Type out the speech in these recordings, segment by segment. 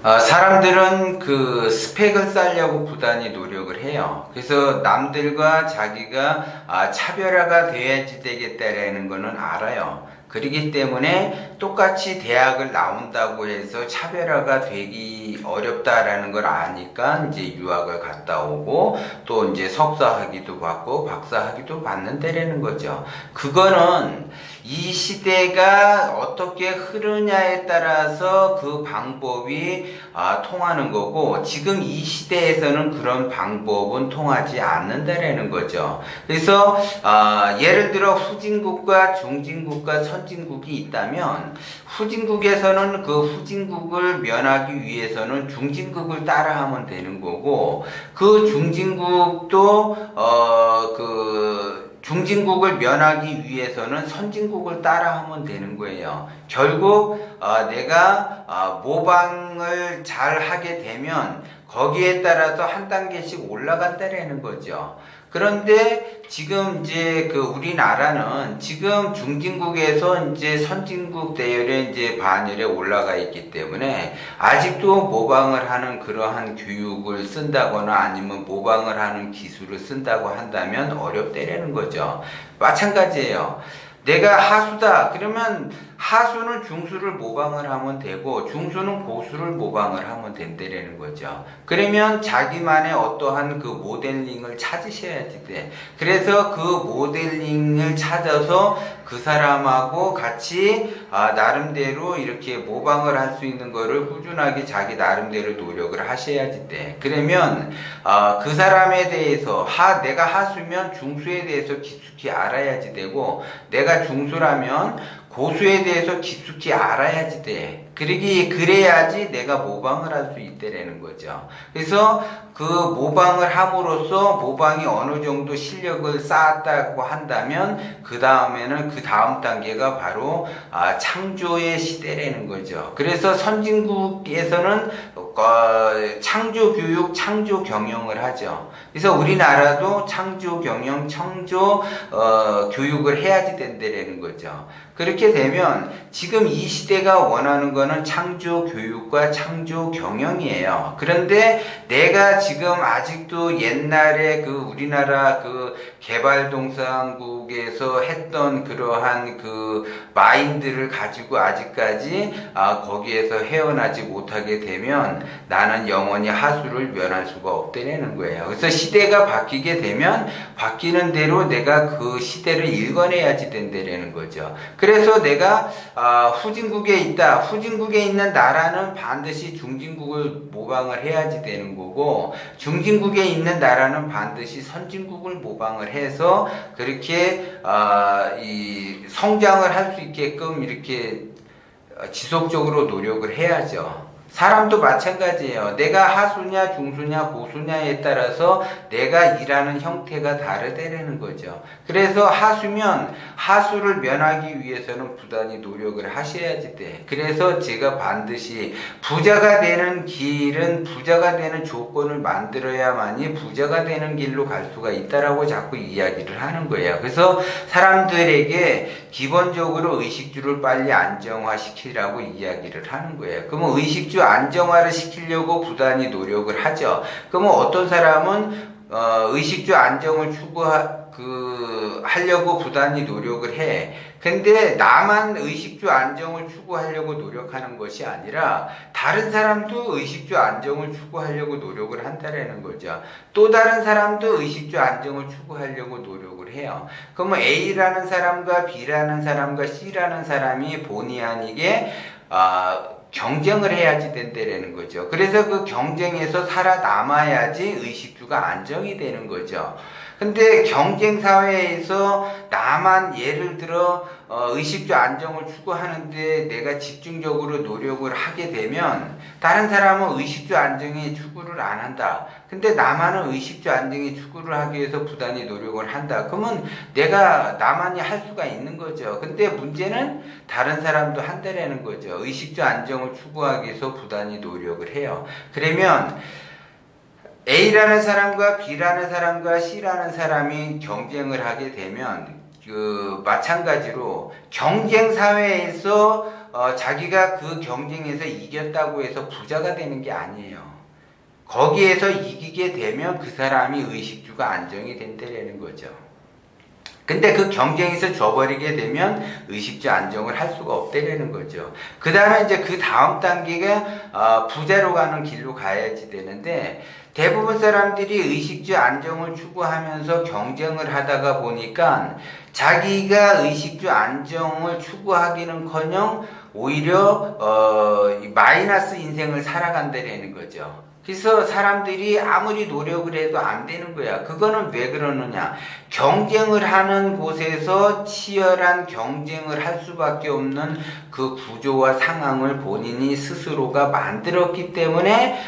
사람들은 그 스펙을 쌓으려고 부단히 노력을 해요. 그래서 남들과 자기가 차별화가 돼야지 되겠다라는 거는 알아요. 그렇기 때문에 똑같이 대학을 나온다고 해서 차별화가 되기 어렵다라는 걸 아니까 이제 유학을 갔다 오고 또 이제 석사학위도 받고 박사학위도 받는다라는 거죠. 그거는 이 시대가 어떻게 흐르냐에 따라서 그 방법이 통하는 거고, 지금 이 시대에서는 그런 방법은 통하지 않는다라는 거죠. 그래서 예를 들어 후진국과 중진국과 선진국이 있다면, 후진국에서는 그 후진국을 면하기 위해서는 중진국을 따라하면 되는 거고, 그 중진국도 중진국을 면하기 위해서는 선진국을 따라하면 되는 거예요. 결국 내가 모방을 잘 하게 되면 거기에 따라서 한 단계씩 올라간다라는 거죠. 그런데 지금 이제 우리나라는 지금 중진국에서 이제 선진국 대열에 이제 반열에 올라가 있기 때문에 아직도 모방을 하는 그러한 교육을 쓴다거나 아니면 모방을 하는 기술을 쓴다고 한다면 어렵다라는 거죠. 마찬가지예요. 내가 하수다 그러면 하수는 중수를 모방을 하면 되고 중수는 고수를 모방을 하면 된다라는 거죠. 그러면 자기만의 어떠한 그 모델링을 찾으셔야지 돼. 그래서 그 모델링을 찾아서 그 사람하고 같이 나름대로 이렇게 모방을 할 수 있는 거를 꾸준하게 자기 나름대로 노력을 하셔야지 돼. 그러면 그 사람에 대해서 내가 하수면 중수에 대해서 깊숙이 알아야지 되고, 내가 중수라면 고수에 대해서 깊숙이 알아야지 돼. 그래야지 내가 모방을 할 수 있다라는 거죠. 그래서 그 모방을 함으로써 모방이 어느 정도 실력을 쌓았다고 한다면 그 다음에는 그 다음 단계가 바로 창조의 시대라는 거죠. 그래서 선진국에서는 창조 교육, 창조 경영을 하죠. 그래서 우리나라도 창조 경영, 창조 교육을 해야지 된다라는 거죠. 그렇게 되면 지금 이 시대가 원하는 거는 창조 교육과 창조 경영이에요. 그런데 내가 지금 아직도 옛날에 우리나라 개발동산국에서 했던 그러한 마인드를 가지고 아직까지 거기에서 헤어나지 못하게 되면 나는 영원히 하수를 면할 수가 없다는 거예요. 그래서 시대가 바뀌게 되면 바뀌는 대로 내가 그 시대를 읽어내야지 된다는 거죠. 그래서 내가 후진국에 있다. 후진국에 있는 나라는 반드시 중진국을 모방을 해야지 되는 거고, 중진국에 있는 나라는 반드시 선진국을 모방을 해서 그렇게 이 성장을 할 수 있게끔 이렇게 지속적으로 노력을 해야죠. 사람도 마찬가지예요. 내가 하수냐 중수냐 고수냐에 따라서 내가 일하는 형태가 다르다라는 거죠. 그래서 하수면 하수를 면하기 위해서는 부단히 노력을 하셔야지 돼. 그래서 제가 반드시 부자가 되는 길은 부자가 되는 조건을 만들어야만이 부자가 되는 길로 갈 수가 있다라고 자꾸 이야기를 하는 거예요. 그래서 사람들에게 기본적으로 의식주를 빨리 안정화시키라고 이야기를 하는 거예요. 그러면 의식주 안정화를 시키려고 부단히 노력을 하죠. 그러면 어떤 사람은 의식주 안정을 하려고 부단히 노력을 해. 근데 나만 의식주 안정을 추구하려고 노력하는 것이 아니라 다른 사람도 의식주 안정을 추구하려고 노력을 한다라는 거죠. 또 다른 사람도 의식주 안정을 추구하려고 노력을 해요. 그러면 A라는 사람과 B라는 사람과 C라는 사람이 본의 아니게 경쟁을 해야지 된다라는 거죠. 그래서 그 경쟁에서 살아남아야지 의식주가 안정이 되는 거죠. 근데 경쟁 사회에서 나만 예를 들어 의식주 안정을 추구하는데 내가 집중적으로 노력을 하게 되면 다른 사람은 의식주 안정에 추구를 안 한다. 근데 나만은 의식주 안정에 추구를 하기 위해서 부단히 노력을 한다. 그러면 나만이 할 수가 있는 거죠. 근데 문제는 다른 사람도 한다라는 거죠. 의식주 안정을 추구하기 위해서 부단히 노력을 해요. 그러면 A라는 사람과 B라는 사람과 C라는 사람이 경쟁을 하게 되면 마찬가지로 경쟁 사회에서 자기가 그 경쟁에서 이겼다고 해서 부자가 되는 게 아니에요. 거기에서 이기게 되면 그 사람이 의식주가 안정이 된다는 거죠. 근데 그 경쟁에서 져버리게 되면 의식주 안정을 할 수가 없다는 거죠. 그 다음에 이제 그 다음 단계가 부자로 가는 길로 가야지 되는데, 대부분 사람들이 의식주 안정을 추구하면서 경쟁을 하다가 보니까 자기가 의식주 안정을 추구하기는커녕 오히려 마이너스 인생을 살아간다는 거죠. 그래서 사람들이 아무리 노력을 해도 안 되는 거야. 그거는 왜 그러느냐? 경쟁을 하는 곳에서 치열한 경쟁을 할 수밖에 없는 그 구조와 상황을 본인이 스스로가 만들었기 때문에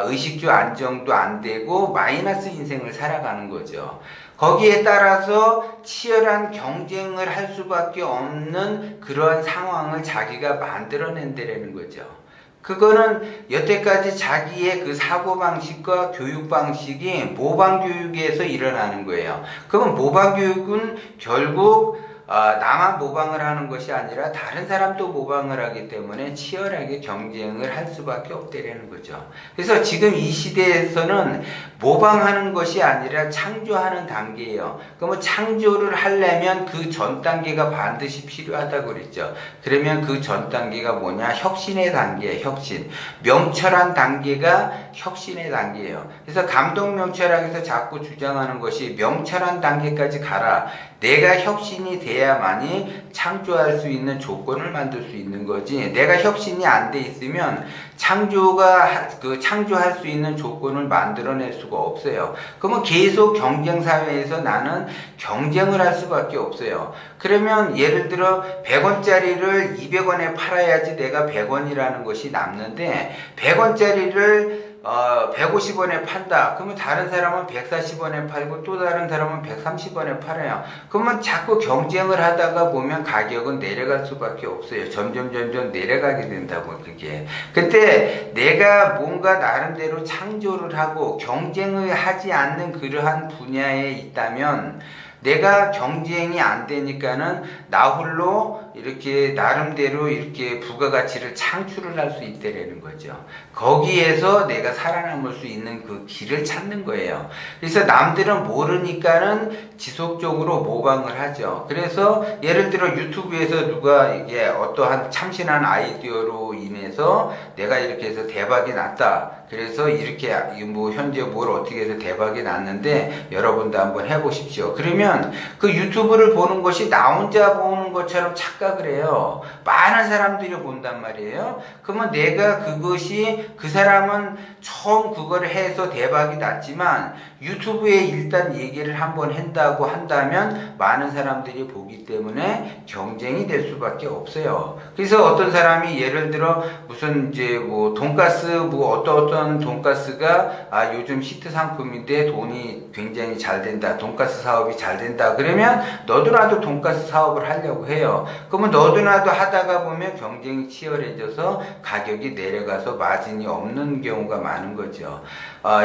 의식주 안정도 안 되고 마이너스 인생을 살아가는 거죠. 거기에 따라서 치열한 경쟁을 할 수밖에 없는 그러한 상황을 자기가 만들어낸다는 거죠. 그거는 여태까지 자기의 그 사고방식과 교육방식이 모방교육에서 일어나는 거예요. 그러면 모방교육은 결국 나만 모방을 하는 것이 아니라 다른 사람도 모방을 하기 때문에 치열하게 경쟁을 할 수밖에 없다는 거죠. 그래서 지금 이 시대에서는 모방하는 것이 아니라 창조하는 단계예요. 그러면 창조를 하려면 그 전 단계가 반드시 필요하다고 그랬죠. 그러면 그 전 단계가 뭐냐? 혁신의 단계예요. 혁신. 명철한 단계가 혁신의 단계예요. 그래서 감독명철학에서 자꾸 주장하는 것이 명철한 단계까지 가라. 내가 혁신이 돼야만이 창조할 수 있는 조건을 만들 수 있는 거지. 내가 혁신이 안 돼 있으면 창조할 수 있는 조건을 만들어낼 수가 없어요. 그러면 계속 경쟁 사회에서 나는 경쟁을 할 수밖에 없어요. 그러면 예를 들어 100원짜리를 200원에 팔아야지 내가 100원이라는 것이 남는데 100원짜리를 150원에 판다. 그러면 다른 사람은 140원에 팔고 또 다른 사람은 130원에 팔아요. 그러면 자꾸 경쟁을 하다가 보면 가격은 내려갈 수밖에 없어요. 점점 내려가게 된다고 그게. 근데 내가 뭔가 나름대로 창조를 하고 경쟁을 하지 않는 그러한 분야에 있다면 내가 경쟁이 안 되니까는 나 홀로 이렇게 나름대로 이렇게 부가가치를 창출을 할 수 있다라는 거죠. 거기에서 내가 살아남을 수 있는 그 길을 찾는 거예요. 그래서 남들은 모르니까는 지속적으로 모방을 하죠. 그래서 예를 들어 유튜브에서 누가 이게 어떠한 참신한 아이디어로 인해서 내가 이렇게 해서 대박이 났다. 그래서 이렇게 뭐 현재 뭘 어떻게 해서 대박이 났는데 여러분도 한번 해보십시오. 그러면 그 유튜브를 보는 것이 나 혼자 보는 것처럼 착각을 해요. 많은 사람들이 본단 말이에요. 그러면 내가 그것이 그 사람은 처음 그거를 해서 대박이 났지만 유튜브에 일단 얘기를 한번 한다고 한다면 많은 사람들이 보기 때문에 경쟁이 될 수밖에 없어요. 그래서 어떤 사람이 예를 들어 무슨 이제 뭐 돈가스 뭐 어떤 돈가스가 요즘 히트 상품인데 돈이 굉장히 잘 된다. 돈가스 사업이 잘 된다. 그러면 너도 나도 돈가스 사업을 하려고 해요. 그러면 너도 나도 하다가 보면 경쟁이 치열해져서 가격이 내려가서 마진이 없는 경우가 많은 거죠.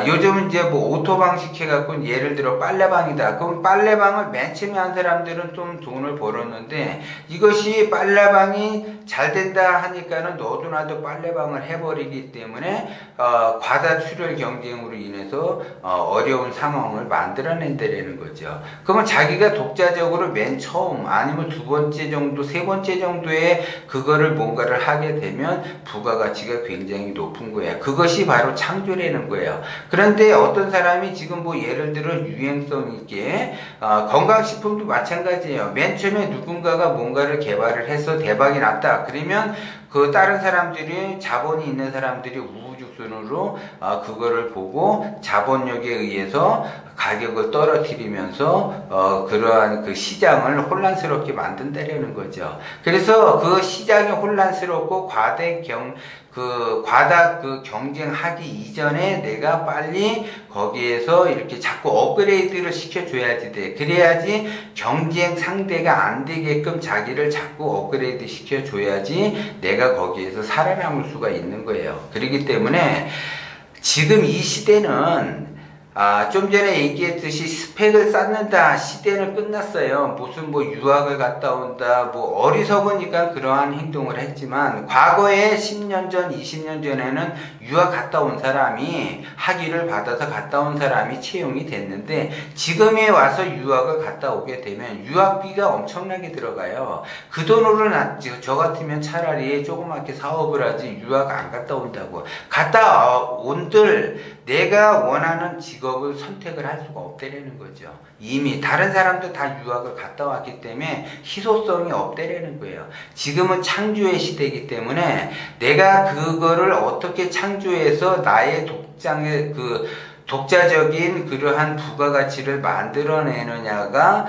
요즘 이제 뭐 오토 방식 해갖고 예를 들어 빨래방이다. 그럼 빨래방을 맨 처음에 한 사람들은 좀 돈을 벌었는데 이것이 빨래방이 잘 된다 하니까는 너도 나도 빨래방을 해버리기 때문에 과다 출혈 경쟁으로 인해서 어려운 상황을 만들어낸다라는 거죠. 그러면 자기가 독자적으로 맨 처음 아니면 두 번째 정도, 세 번째 정도에 그거를 뭔가를 하게 되면 부가가치가 굉장히 높은 거예요. 그것이 바로 창조라는 거예요. 그런데 어떤 사람이 지금 뭐 예를 들어 유행성 있게 건강식품도 마찬가지예요. 맨 처음에 누군가가 뭔가를 개발을 해서 대박이 났다. 그러면 그 다른 사람들이 자본이 있는 사람들이 우후죽순으로 그거를 보고 자본력에 의해서 가격을 떨어뜨리면서 그러한 그 시장을 혼란스럽게 만든다라는 거죠. 그래서 그 시장이 혼란스럽고 과다 경쟁하기 이전에 내가 빨리 거기에서 이렇게 자꾸 업그레이드를 시켜줘야지 돼. 그래야지 경쟁 상대가 안 되게끔 자기를 자꾸 업그레이드 시켜줘야지 내가 거기에서 살아남을 수가 있는 거예요. 그렇기 때문에 지금 이 시대는 좀 전에 얘기했듯이 스펙을 쌓는다 시대는 끝났어요. 무슨 뭐 유학을 갔다 온다, 뭐 어리석으니까 그러한 행동을 했지만, 과거에 10년 전, 20년 전에는 유학 갔다 온 사람이, 학위를 받아서 갔다 온 사람이 채용이 됐는데, 지금에 와서 유학을 갔다 오게 되면 유학비가 엄청나게 들어가요. 그 돈으로 저 같으면 차라리 조그맣게 사업을 하지 유학 안 갔다 온다고. 갔다 온들 내가 원하는 직업을 선택을 할 수가 없다라는 거죠. 이미 다른 사람도 다 유학을 갔다 왔기 때문에 희소성이 없다라는 거예요. 지금은 창조의 시대이기 때문에 내가 그거를 어떻게 창조해서 나의 독자적인 그러한 부가가치를 만들어내느냐가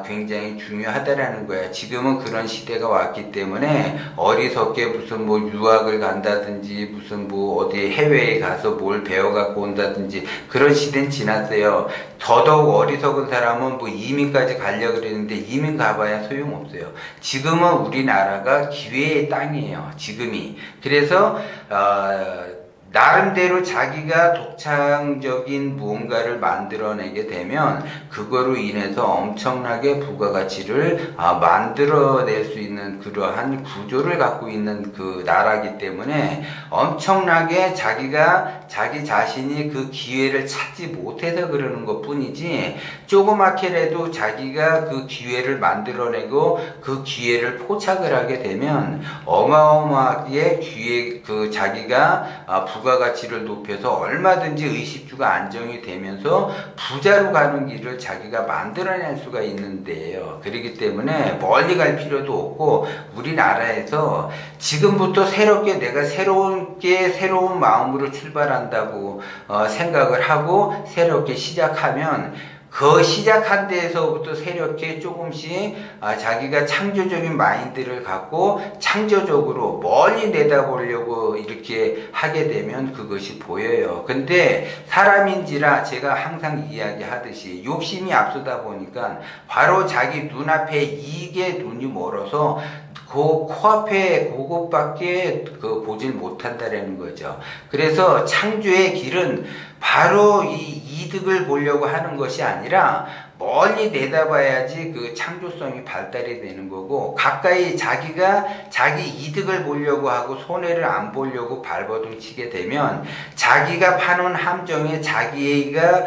굉장히 중요하다라는 거야. 지금은 그런 시대가 왔기 때문에 어리석게 무슨 뭐 유학을 간다든지 무슨 뭐 어디 해외에 가서 뭘 배워갖고 온다든지 그런 시대는 지났어요. 더더욱 어리석은 사람은 뭐 이민까지 가려고 그랬는데 이민 가봐야 소용없어요. 지금은 우리나라가 기회의 땅이에요. 지금이. 그래서 나름대로 자기가 독창적인 무언가를 만들어내게 되면 그거로 인해서 엄청나게 부가가치를 만들어낼 수 있는 그러한 구조를 갖고 있는 그 나라이기 때문에 엄청나게 자기 자신이 그 기회를 찾지 못해서 그러는 것 뿐이지, 조그맣게라도 자기가 그 기회를 만들어내고 그 기회를 포착을 하게 되면 어마어마하게 자기가 부가가치를 높여서 얼마든지 의식주가 안정이 되면서 부자로 가는 길을 자기가 만들어낼 수가 있는데요. 그렇기 때문에 멀리 갈 필요도 없고, 우리나라에서 지금부터 새롭게 내가 새로운 마음으로 출발한다고 생각을 하고 새롭게 시작하면 그 시작한 데에서부터 새롭게 조금씩 자기가 창조적인 마인드를 갖고 창조적으로 멀리 내다보려고 이렇게 하게 되면 그것이 보여요. 근데 사람인지라 제가 항상 이야기하듯이 욕심이 앞서다 보니까 바로 자기 눈앞에 이익에 눈이 멀어서 그 코앞에 그것밖에 보질 못한다라는 거죠. 그래서 창조의 길은 바로 이 이득을 보려고 하는 것이 아니라 멀리 내다봐야지 그 창조성이 발달이 되는 거고, 가까이 자기가 자기 이득을 보려고 하고 손해를 안 보려고 발버둥 치게 되면 자기가 파는 함정에 자기가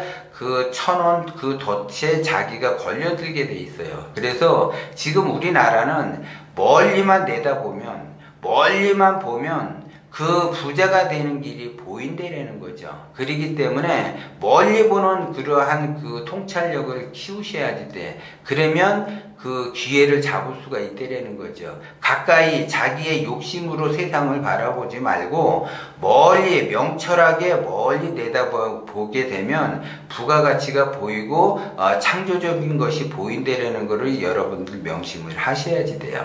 쳐놓은 그 덫에 자기가 걸려들게 돼 있어요. 그래서 지금 우리나라는 멀리만 내다보면, 멀리만 보면 그 부자가 되는 길이 보인다라는 거죠. 그렇기 때문에 멀리 보는 그러한 그 통찰력을 키우셔야지 돼. 그러면 그 기회를 잡을 수가 있다라는 거죠. 가까이 자기의 욕심으로 세상을 바라보지 말고 멀리 명철하게 멀리 내다보게 되면 부가가치가 보이고 창조적인 것이 보인다라는 것을 여러분들 명심을 하셔야지 돼요.